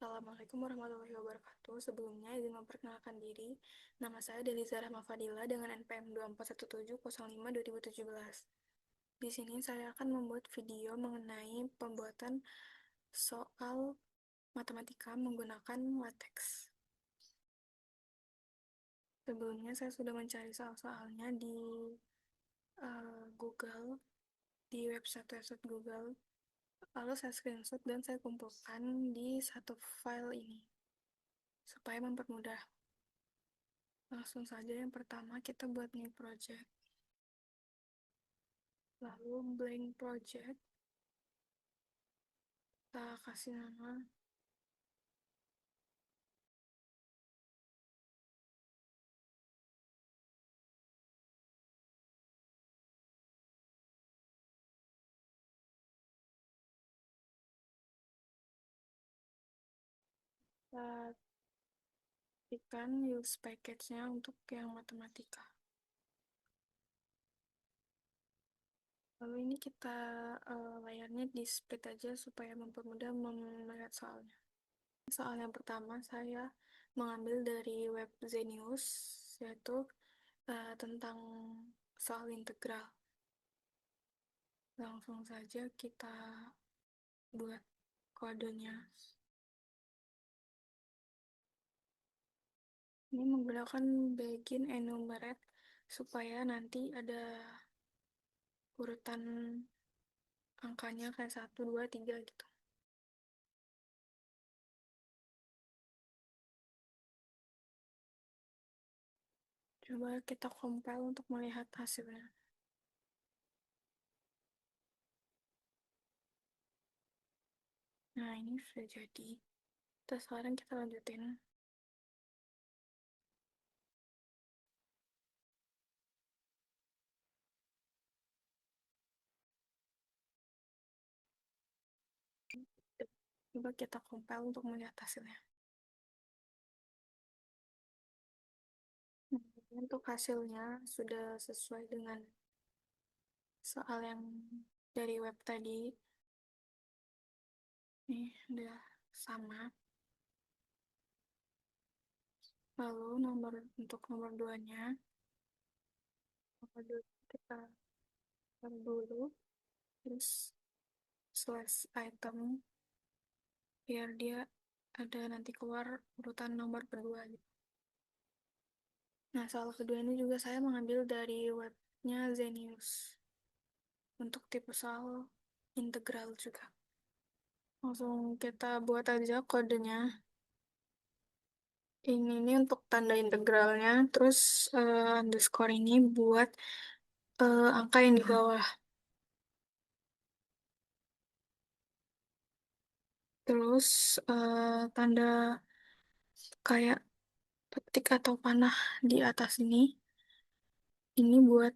Assalamualaikum warahmatullahi wabarakatuh. Sebelumnya izin memperkenalkan diri. Nama saya Deliza Rahma Fadila dengan NPM 241705-2017. Di sini saya akan membuat video mengenai pembuatan soal matematika menggunakan LaTeX. Sebelumnya saya sudah mencari soal-soalnya di Google, di website Google. Lalu saya screenshot dan saya kumpulkan di satu file ini supaya mempermudah. Langsung saja yang pertama kita buat new project. Lalu blank project. Kita kasih nama. Kita ketikkan use package-nya untuk yang matematika. Lalu ini kita layarnya di split aja supaya mempermudah melihat soalnya. Soal yang pertama saya mengambil dari web Zenius, yaitu tentang soal integral. Langsung saja kita buat kodenya. Ini menggunakan begin enumerate supaya nanti ada urutan angkanya kayak 1, 2, 3 gitu. Coba kita compile untuk melihat hasilnya. Nah, ini sudah jadi. Terus sekarang kita lanjutin. Coba kita compile untuk melihat hasilnya. Nah, untuk hasilnya sudah sesuai dengan soal yang dari web tadi. Nih, udah sama. Lalu untuk nomor 2-nya, nomor 2 kita taruh dulu, terus slash item, biar dia ada nanti keluar urutan nomor kedua gitu. Nah, soal kedua ini juga saya mengambil dari webnya Zenius untuk tipe soal integral juga. Langsung kita buat aja kodenya. Ini untuk tanda integralnya, terus underscore ini buat angka yang di bawah. Terus tanda kayak petik atau panah di atas ini buat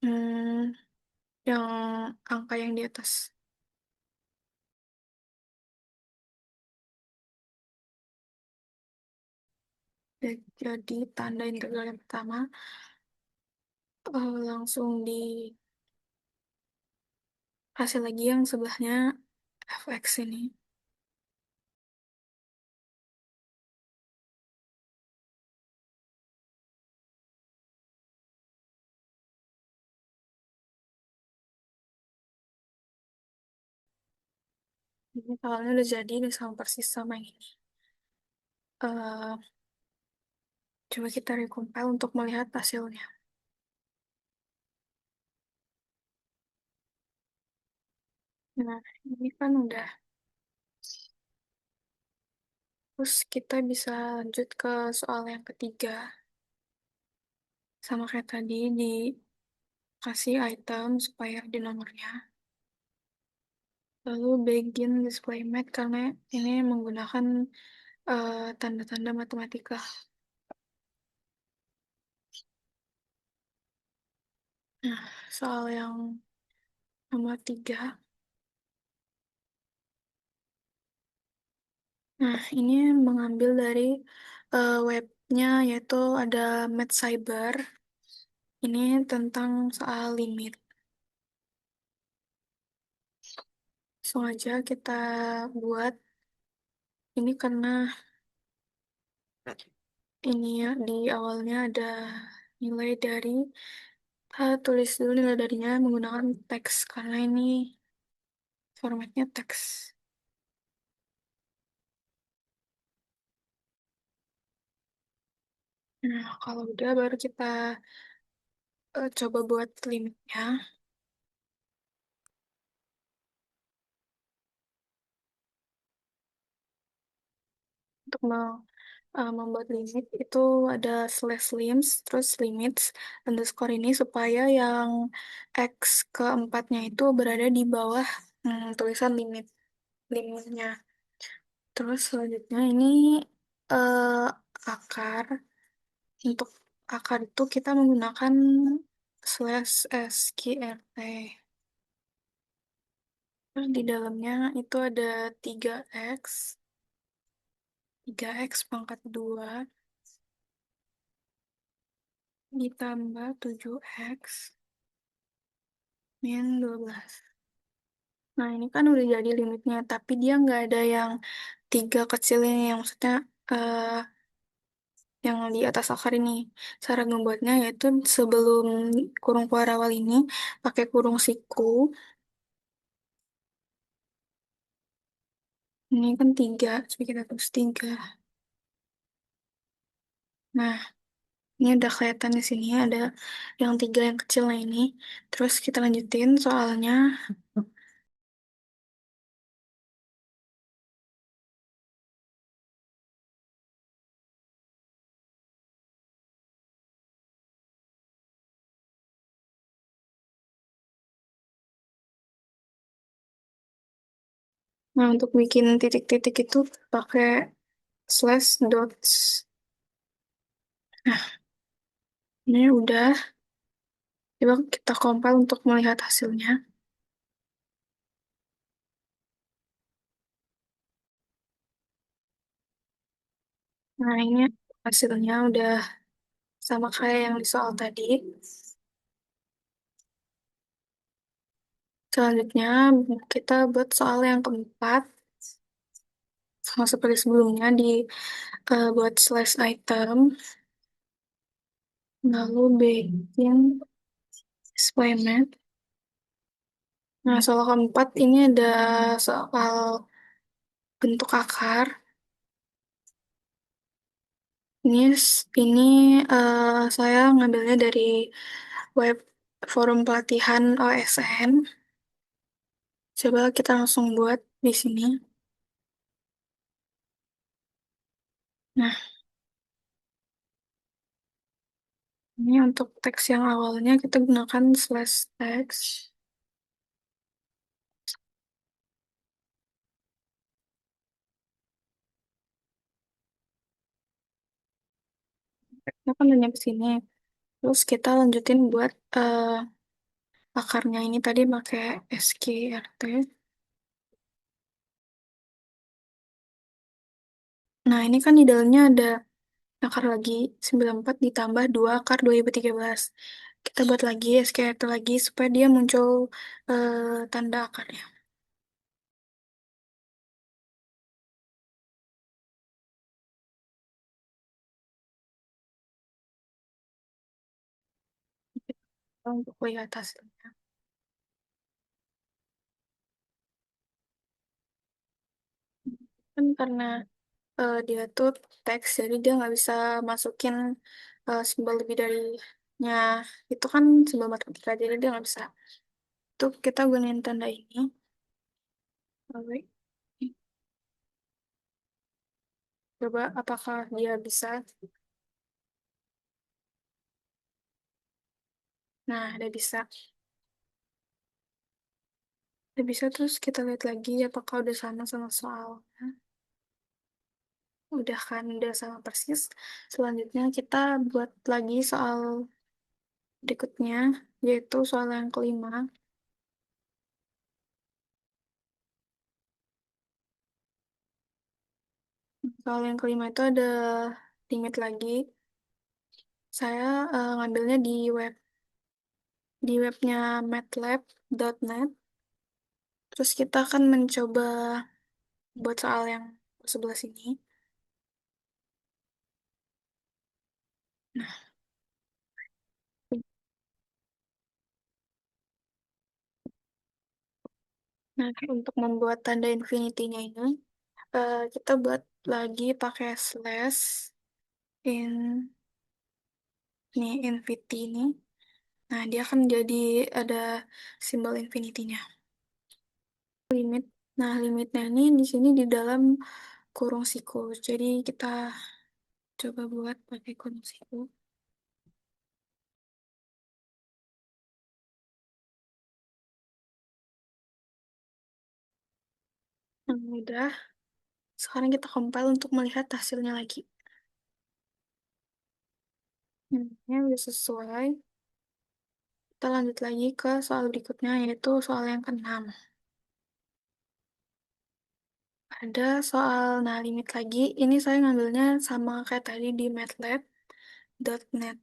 hmm, yang angka yang di atas. Jadi tanda integral yang pertama langsung dikasih lagi yang sebelahnya fx ini. Ini soalnya udah jadi, udah sama persis sama yang ini. Eh, Coba kita recompile untuk melihat hasilnya. Nah, ini kan udah. Terus kita bisa lanjut ke soal yang ketiga. Sama kayak tadi, dikasih item supaya di nomornya. Lalu begin display math karena ini menggunakan tanda-tanda matematika. Nah, soal yang nomor 3. Nah, ini mengambil dari webnya yaitu ada Math Cyber. Ini tentang soal limit. Langsung aja kita buat Ini karena ini ya, di awalnya ada nilai dari, tulis dulu nilai darinya menggunakan teks, karena ini formatnya teks. Nah, kalau udah baru kita coba buat limitnya. Untuk membuat limit itu ada slash lims, terus limits, underscore ini supaya yang X keempatnya itu berada di bawah tulisan limitnya. Terus selanjutnya ini eh, akar. Untuk akar itu kita menggunakan slash sqrt. Terus di dalamnya itu ada 3x, 3x pangkat 2 ditambah 7x min 12. Nah, ini kan udah jadi limitnya, tapi dia nggak ada yang tiga kecil ini, yang maksudnya eh, yang di atas akar ini. Cara membuatnya yaitu sebelum kurung keluar awal ini, pakai kurung siku. Ini kan tiga, jadi kita tulis tiga. Nah, ini udah kelihatan di sini ada yang tiga yang kecilnya ini. Terus kita lanjutin soalnya. Nah, untuk bikin titik-titik itu pakai slash dots. Nah, ini udah. Coba kita compile untuk melihat hasilnya. Nah, ini hasilnya udah sama kayak yang di soal tadi. Selanjutnya, kita buat soal yang keempat. Sama seperti sebelumnya, buat slash item, lalu bikin display map. Nah, soal keempat ini ada soal bentuk akar. Ini saya ngambilnya dari web forum pelatihan OSN. Coba kita langsung buat di sini. Nah, ini untuk teks yang awalnya kita gunakan slash text. Kita kan udah nyampe sini. Terus kita lanjutin buat akarnya ini tadi pakai sqrt. Nah, ini kan di dalamnya ada akar lagi 94 ditambah 2 akar 2013. Kita buat lagi sqrt lagi supaya dia muncul tanda akarnya. Untuk lihat hasilnya. Kan karena dia tuh teks, jadi dia nggak bisa masukin simbol lebih darinya. Itu kan simbol matematika, jadi dia nggak bisa. Itu kita gunain tanda ini. Lalu, coba apakah dia bisa. Nah, udah bisa. Udah bisa, terus kita lihat lagi apakah udah sama soal. Udah kan, udah sama persis. Selanjutnya kita buat lagi soal berikutnya, yaitu soal yang kelima. Soal yang kelima itu ada limit lagi. Saya ngambilnya di webnya matlab.net. Terus kita akan mencoba buat soal yang sebelah sini. Nah, nah, untuk membuat tanda infinity-nya ini, kita buat lagi pakai slash in nih infinity ini. Nah, dia akan jadi ada simbol infinity-nya. Limit. Nah, limitnya ini di sini di dalam kurung siku. Jadi kita coba buat pakai kurung siku. Nah, udah. Sekarang kita compile untuk melihat hasilnya lagi. Ini udah sesuai. Kita lanjut lagi ke soal berikutnya, yaitu soal yang keenam. Ada soal, nah limit lagi. Ini saya ngambilnya sama kayak tadi di MATLAB.net.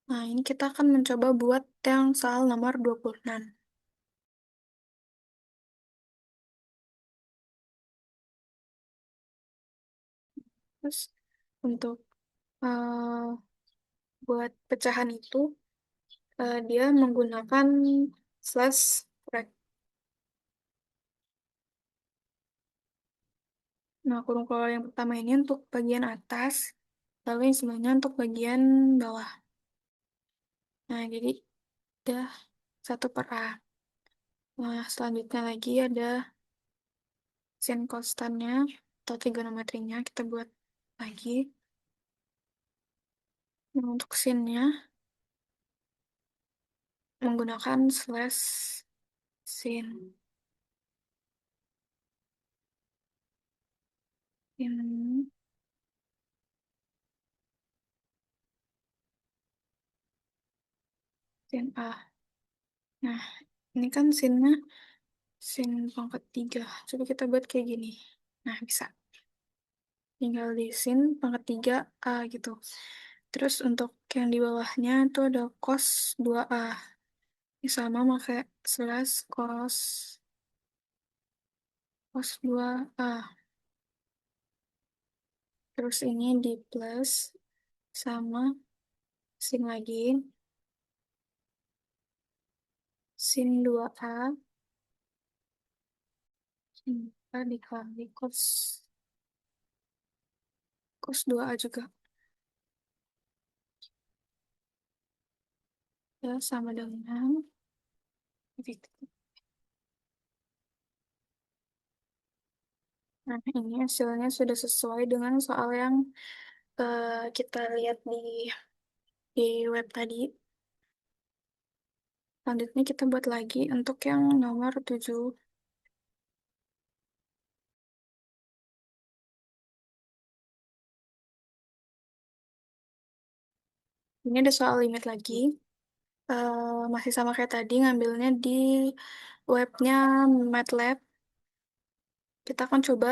Nah, ini kita akan mencoba buat yang soal nomor 26. Terus, untuk eh, buat pecahan itu, dia menggunakan slash rect. Nah, kurung kolor yang pertama ini untuk bagian atas, lalu yang sebelahnya untuk bagian bawah. Nah, jadi udah satu per A. Nah, selanjutnya lagi ada sin konstannya atau trigonometrinya kita buat lagi. Nah, untuk sinnya menggunakan slash sin. Sin, sin A. Nah, ini kan sinnya sin pangkat 3. Coba kita buat kayak gini. Nah, bisa. Tinggal di sin pangkat 3 A gitu. Terus untuk yang di bawahnya itu ada cos 2A. Ini sama pakai slash cos 2A. Terus ini di plus sama sin lagi. Sin 2A. Sin 2A dikali cos 2A juga. Ya, sama dengan nah, ini hasilnya sudah sesuai dengan soal yang kita lihat di web tadi. Selanjutnya kita buat lagi untuk yang nomor 7. Ini ada soal limit lagi. Masih sama kayak tadi, ngambilnya di webnya MATLAB. Kita akan coba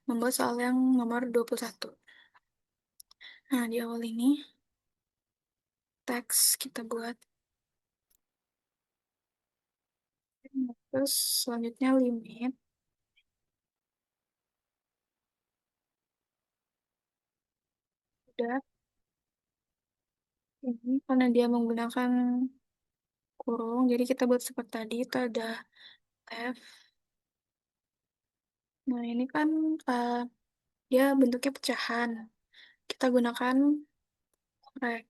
membuat soal yang nomor 21. Nah, di awal ini, teks kita buat. Terus selanjutnya limit. Udah. Ini karena dia menggunakan kurung, jadi kita buat seperti tadi, itu ada F. Nah, ini kan eh, dia bentuknya pecahan. Kita gunakan rek.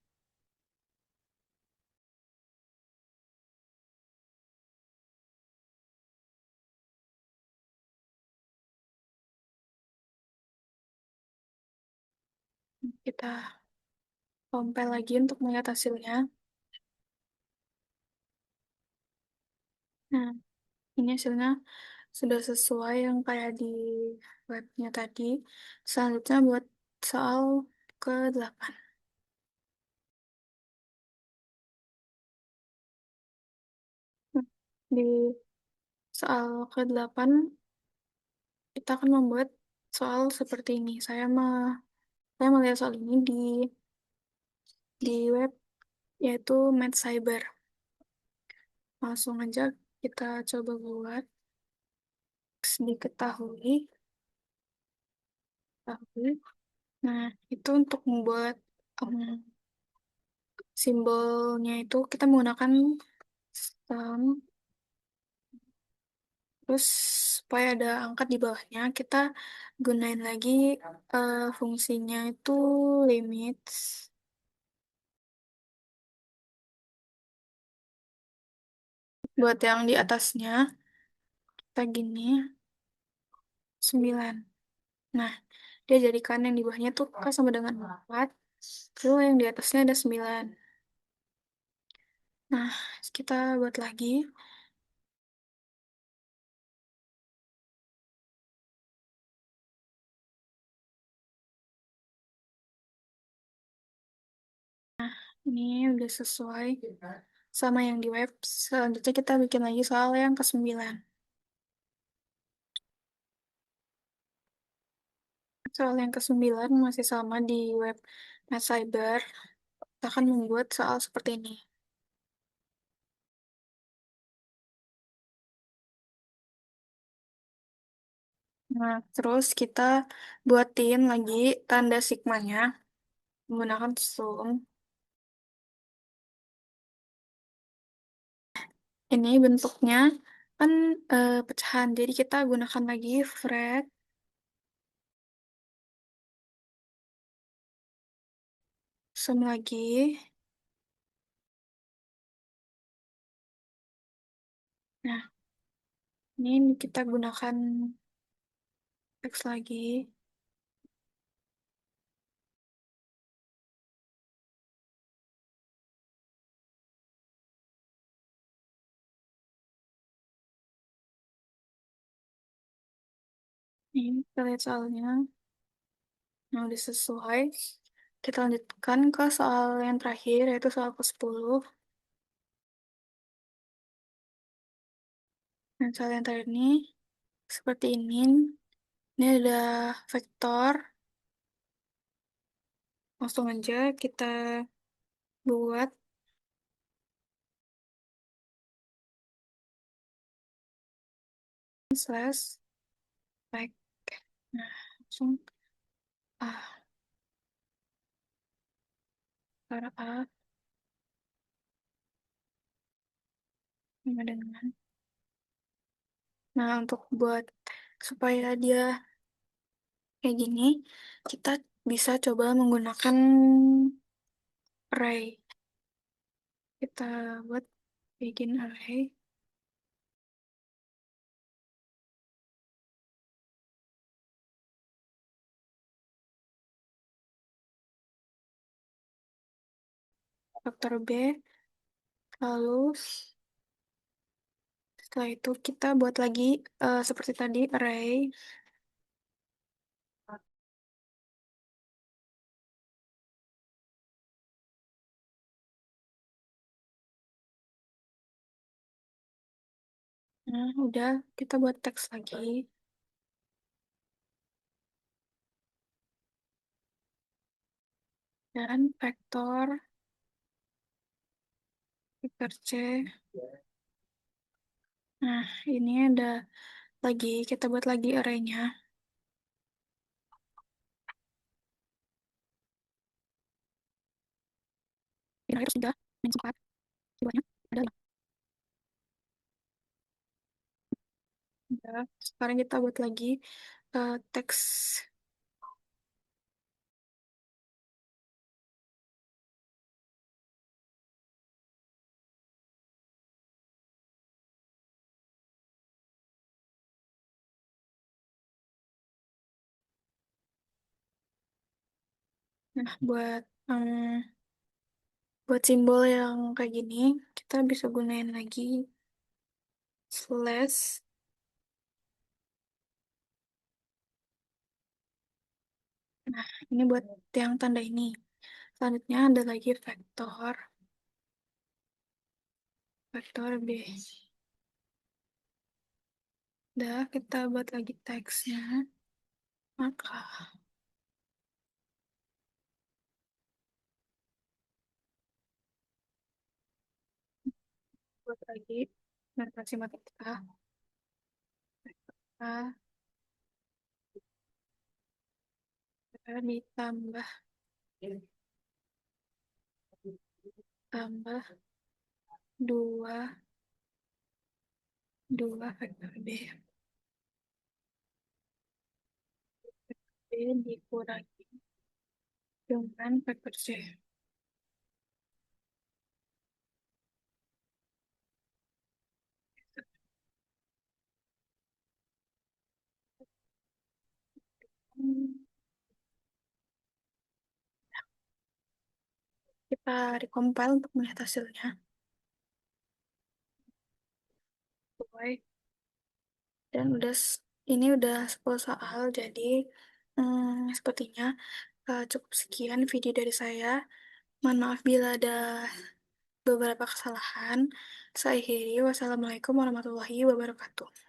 Kita compile lagi untuk melihat hasilnya. Nah, ini hasilnya sudah sesuai yang kayak di webnya tadi. Selanjutnya buat soal ke-8. Di soal ke-8, kita akan membuat soal seperti ini. Saya melihat soal ini di web yaitu MathCyber. Langsung aja kita coba buat. diketahui. Ketahui. Nah, itu untuk membuat em, simbolnya itu kita menggunakan sum. Terus supaya ada angka di bawahnya, kita gunain lagi fungsinya itu limits. Buat yang di atasnya, kita gini, 9. Nah, dia jadikan yang di bawahnya tuh kan sama dengan 4. Lalu yang di atasnya ada 9. Nah, kita buat lagi. Ini udah sesuai sama yang di web. Selanjutnya kita bikin lagi soal yang ke-9. Soal yang ke-9 masih sama di web NetCyber. Kita akan membuat soal seperti ini. Nah, terus kita buatin lagi tanda sigmanya menggunakan sum. Ini bentuknya kan pecahan, jadi kita gunakan lagi fret, sum lagi. Nah, ini kita gunakan teks lagi. Ini kita lihat soalnya. Nah, udah sesuai. Kita lanjutkan ke soal yang terakhir, yaitu soal ke-10. Nah, soal yang terakhir ini seperti ini. Ini ada vektor. Langsung aja kita buat slash vec. Nah, langsung ah, para A sama dengan. Nah, untuk buat supaya dia kayak gini, kita bisa coba menggunakan array. Kita buat bikin array. Faktor B, lalu setelah itu kita buat lagi seperti tadi array. Nah, udah kita buat teks lagi dan vektor C. Nah, ini ada lagi kita buat lagi arraynya. Di akhir sudah min 4 di bawahnya ada 5. Udah. Sekarang kita buat lagi teks. Nah, buat simbol yang kayak gini, kita bisa gunain lagi slash. Nah, ini buat yang tanda ini. Selanjutnya ada lagi vektor B. Udah, kita buat lagi teksnya. Maka, buat lagi notasi matematika. A ditambah tambah 2 vektor B dikurangi dengan vektor C. Kita recompile untuk melihat hasilnya. Sesuai. Dan ini udah 10 soal, jadi sepertinya cukup sekian video dari saya. Mohon maaf bila ada beberapa kesalahan. Saya akhiri. Wassalamualaikum warahmatullahi wabarakatuh.